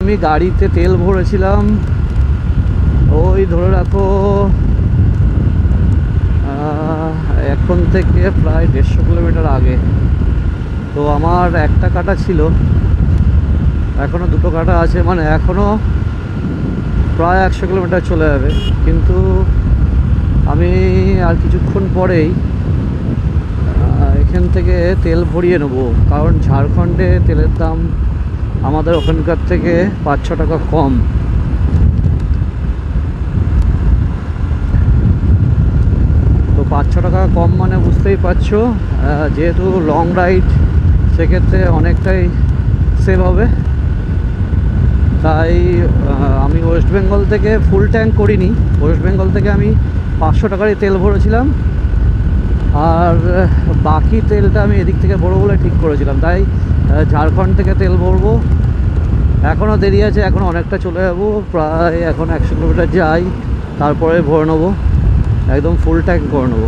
আমি গাড়িতে তেল ভরেছিলাম ওই ধরে রাখো এখন থেকে প্রায় 150 কিলোমিটার আগে। তো আমার একটা কাটা ছিল, এখনও দুটো কাটা আছে, মানে এখনও প্রায় 100 কিলোমিটার চলে যাবে। কিন্তু আমি আর কিছুক্ষণ পরেই এখান থেকে তেল ভরিয়ে নেব, কারণ ঝাড়খণ্ডে তেলের দাম আমাদের ওখানকার থেকে 5-6 টাকা কম। তো 5-6 টাকা কম মানে বুঝতেই পারছো, যেহেতু লং রাইড সেক্ষেত্রে অনেকটাই সেভ হবে। তাই আমি ওয়েস্ট বেঙ্গল থেকে ফুল ট্যাঙ্ক করিনি, ওয়েস্ট বেঙ্গল থেকে আমি 500 টাকারই তেল ভরেছিলাম, আর বাকি তেলটা আমি এদিক থেকে ভরবো বলে ঠিক করেছিলাম। তাই ঝাড়খণ্ড থেকে তেল ভরবো। এখনও দেরি আছে, এখনও অনেকটা চলে যাবো, প্রায় এখন 100 কিলোমিটার যাই, তারপরে ভরে নেবো, একদম ফুল ট্যাঙ্ক করে নেবো।